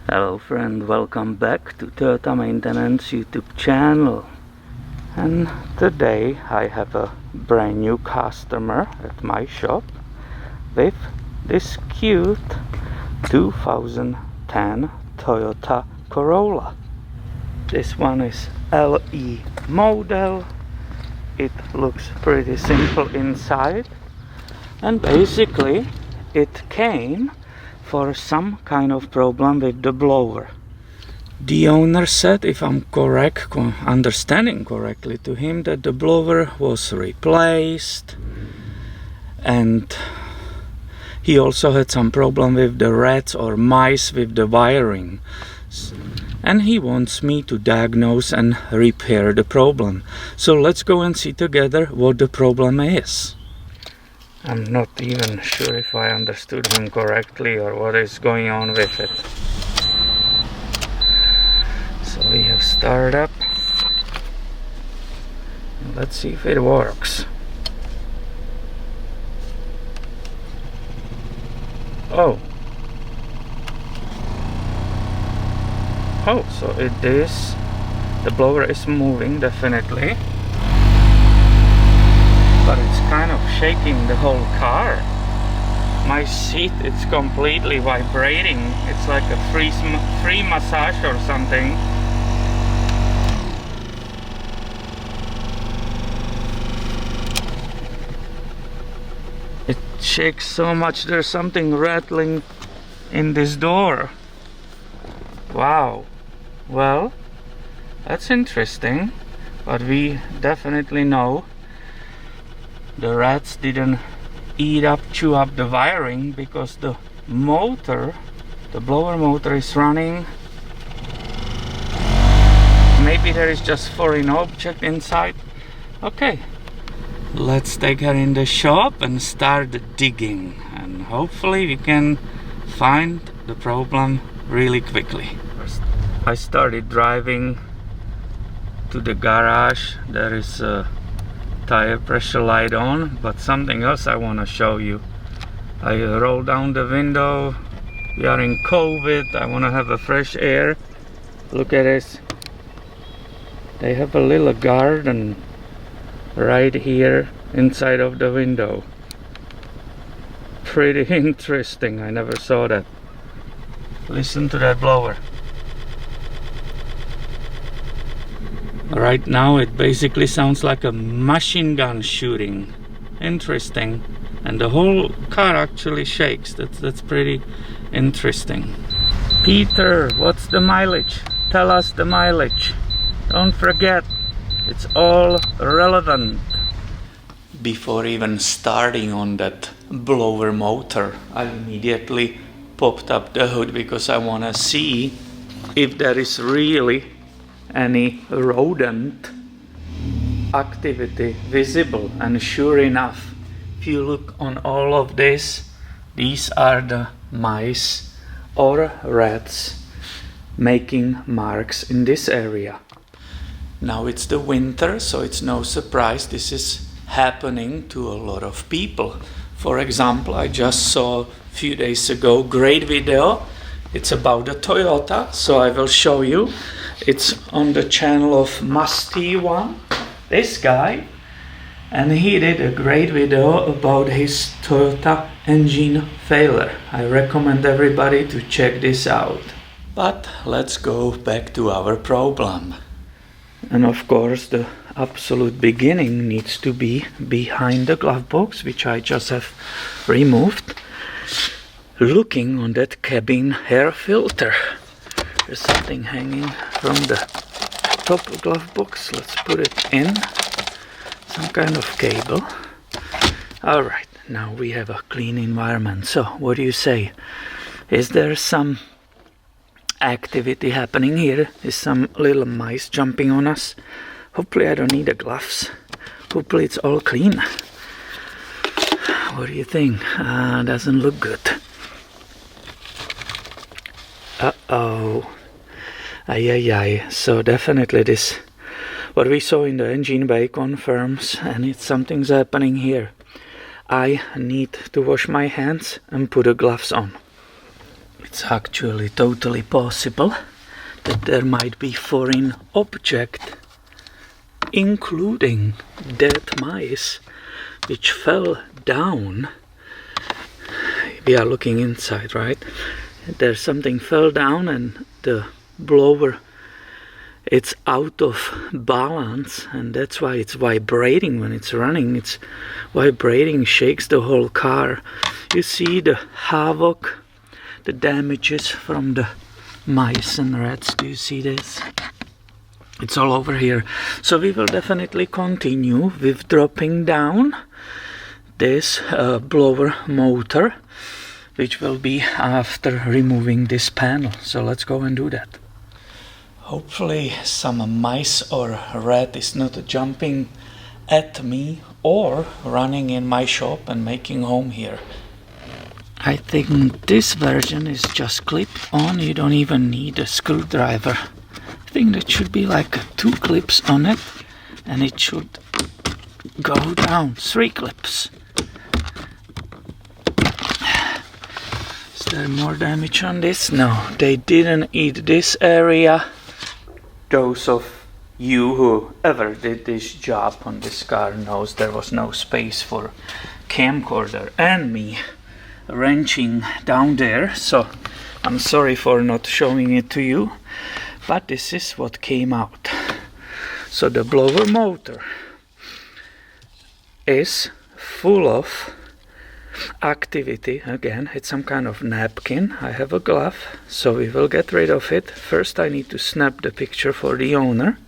Hello friend, welcome back to Toyota Maintenance YouTube channel. And today I have a brand new customer at my shop with this cute 2010 Toyota Corolla. This one is LE model. It looks pretty simple inside, and basically it came for some kind of problem with the blower. The owner said, if I'm understanding correctly to him, that the blower was replaced, and he also had some problem with the rats or mice with the wiring, and he wants me to diagnose and repair the problem. So let's go and see together what the problem is. I'm not even sure if I understood him correctly or what is going on with it. So we have started up. Let's see if it works. Oh, so it is. The blower is moving definitely, but it's kind of shaking the whole car. My seat, it's completely vibrating. It's like a free massage or something. It shakes so much. There's something rattling in this door. Wow. Well, that's interesting, but we definitely know the rats didn't chew up the wiring, because the blower motor is running. Maybe there is just foreign object inside. Okay, let's take her in the shop and start digging, and hopefully we can find the problem really quickly. First, I started driving to the garage. There is a tire pressure light on, but something else I want to show you. I roll down the window. We are in COVID. I want to have a fresh air. Look at this. They have a little garden right here inside of the window. Pretty interesting. I never saw that. Listen to that blower. Right now it basically sounds like a machine gun shooting. Interesting. And the whole car actually shakes. That's pretty interesting. Peter, what's the mileage? Tell us the mileage. Don't forget, it's all relevant. Before even starting on that blower motor, I immediately popped up the hood because I want to see if there is really any rodent activity visible. And sure enough, if you look on all of this, these are the mice or rats making marks in this area. Now it's the winter, so it's no surprise this is happening to a lot of people. For example, I just saw a few days ago great video. It's about the Toyota, so I will show you. It's on the channel of Musty One, this guy, and he did a great video about his Toyota engine failure. I recommend everybody to check this out. But let's go back to our problem. And of course the absolute beginning needs to be behind the glove box, which I just have removed. Looking on that cabin air filter. There's something hanging from the top glove box. Let's put it in. Some kind of cable. Alright, now we have a clean environment. So, what do you say? Is there some activity happening here? Is some little mice jumping on us? Hopefully I don't need the gloves. Hopefully it's all clean. What do you think? Doesn't look good. Uh-oh. Ay. So definitely this, what we saw in the engine bay confirms, and something's happening here. I need to wash my hands and put the gloves on. It's actually totally possible that there might be foreign object, including dead mice, which fell down. We are looking inside, right? There's something fell down and the blower, it's out of balance, and that's why it's vibrating when it's running. It's vibrating, shakes the whole car. You see the havoc, the damages from the mice and rats. Do you see this? It's all over here. So we will definitely continue with dropping down this blower motor, which will be after removing this panel. So let's go and do that. Hopefully some mice or rat is not jumping at me or running in my shop and making home here. I think this version is just clipped on. You don't even need a screwdriver. I think there should be like 2 clips on it and it should go down. 3 clips. Is there more damage on this? No, they didn't eat this area. Those of you who ever did this job on this car knows there was no space for camcorder and me wrenching down there, so I'm sorry for not showing it to you, but this is what came out. So the blower motor is full of activity. Again, it's some kind of napkin. I have a glove, so we will get rid of it. First I need to snap the picture for the owner.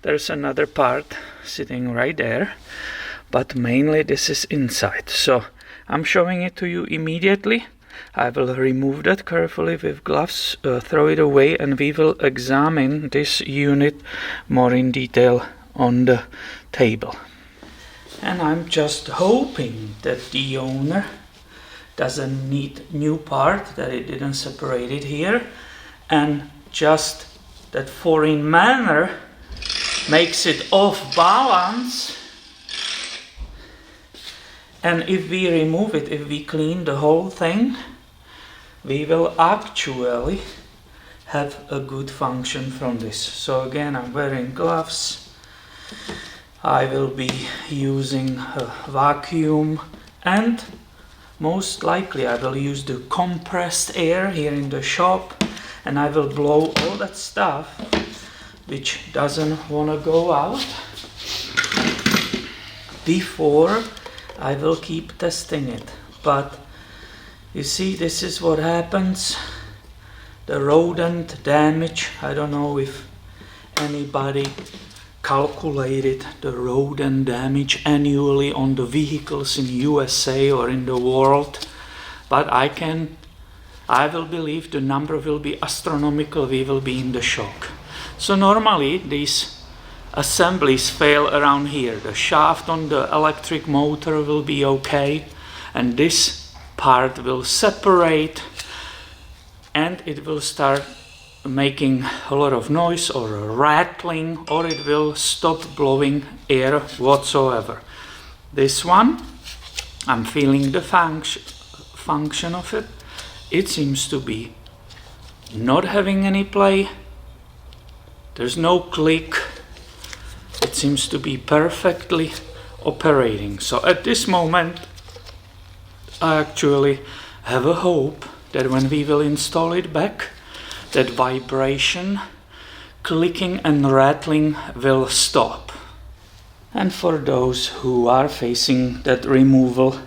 There's another part sitting right there, but mainly this is inside. So I'm showing it to you immediately. I will remove that carefully with gloves, throw it away, and we will examine this unit more in detail on the table. And I'm just hoping that the owner doesn't need new part, that it didn't separate it here, and just that foreign manner makes it off balance. And if we remove it, if we clean the whole thing, we will actually have a good function from this. So again, I'm wearing gloves. I will be using a vacuum, and most likely I will use the compressed air here in the shop, and I will blow all that stuff which doesn't want to go out before I will keep testing it. But you see, this is what happens. The rodent damage, I don't know if anybody calculated the rodent damage annually on the vehicles in USA or in the world, but I will believe the number will be astronomical. We will be in the shock. So normally these assemblies fail around here. The shaft on the electric motor will be okay, and this part will separate and it will start making a lot of noise or rattling, or it will stop blowing air whatsoever. This one, I'm feeling the function of it. It seems to be not having any play. There's no click. It seems to be perfectly operating. So at this moment I actually have a hope that when we will install it back, that vibration, clicking and rattling will stop. And for those who are facing that removal,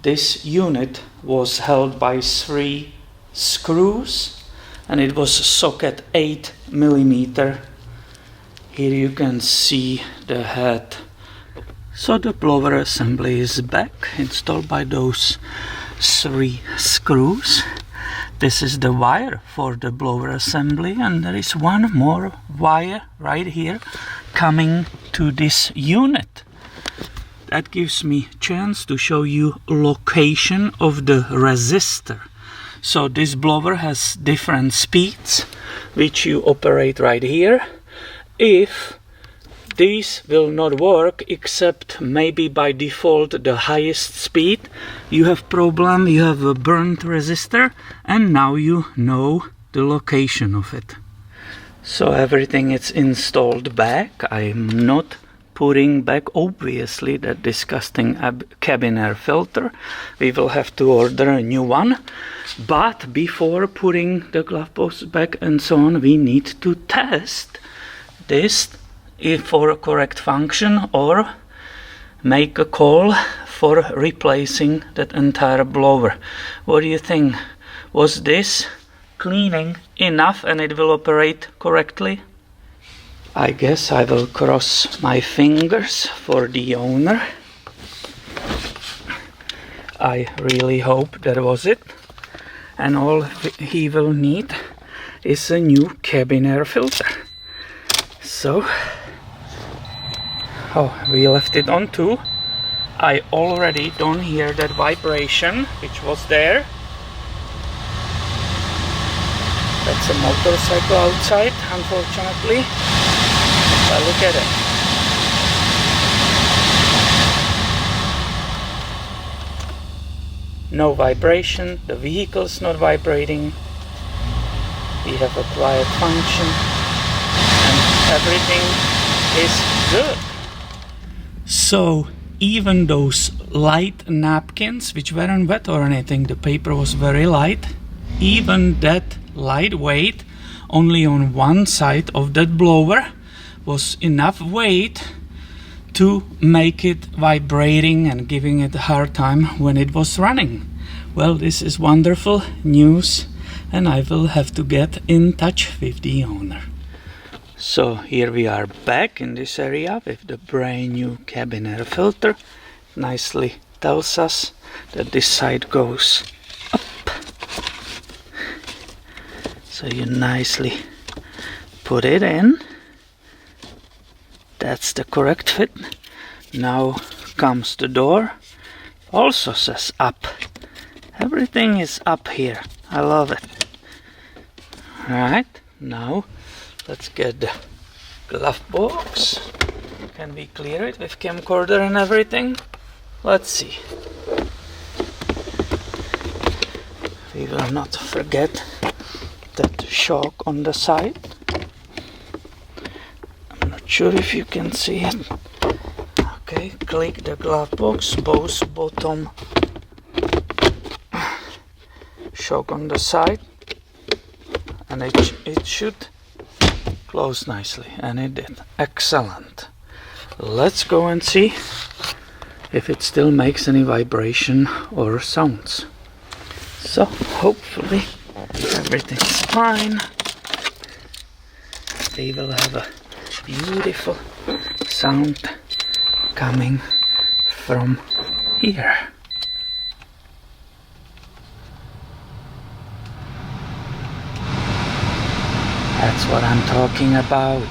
this unit was held by 3 screws and it was socket 8 mm. Here you can see the head. So the blower assembly is back, installed by those 3 screws. This is the wire for the blower assembly, and there is one more wire right here coming to this unit. That gives me chance to show you location of the resistor. So this blower has different speeds which you operate right here. If these will not work, except maybe by default the highest speed, you have problem, you have a burnt resistor, and now you know the location of it. So everything is installed back. I'm not putting back, obviously, that disgusting cabin air filter. We will have to order a new one. But before putting the glove box back and so on, we need to test this for a correct function, or make a call for replacing that entire blower. What do you think? Was this cleaning enough and it will operate correctly? I guess I will cross my fingers for the owner. I really hope that was it. And all he will need is a new cabin air filter. So, we left it on too. I already don't hear that vibration which was there. That's a motorcycle outside, unfortunately. But look at it. No vibration, the vehicle's not vibrating. We have a quiet function, and everything is good. So even those light napkins, which weren't wet or anything, the paper was very light, even that lightweight, only on one side of that blower, was enough weight to make it vibrating and giving it a hard time when it was running. Well, this is wonderful news, and I will have to get in touch with the owner. So here we are back in this area with the brand new cabin air filter. Nicely tells us that this side goes up. So you nicely put it in. That's the correct fit. Now comes the door. Also says up. Everything is up here. I love it. Alright, now let's get the glove box. Can we clear it with camcorder and everything? Let's see. We will not forget that shock on the side. I'm not sure if you can see it. Okay, click the glove box, both bottom shock on the side, and it should close nicely, and it did. Excellent. Let's go and see if it still makes any vibration or sounds. So hopefully everything's fine. They will have a beautiful sound coming from here. That's what I'm talking about.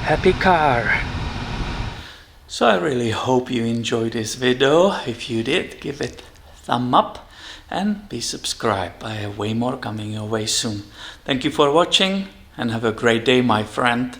Happy car. So I really hope you enjoyed this video. If you did, give it a thumb up and be subscribed. I have way more coming your way soon. Thank you for watching and have a great day, my friend.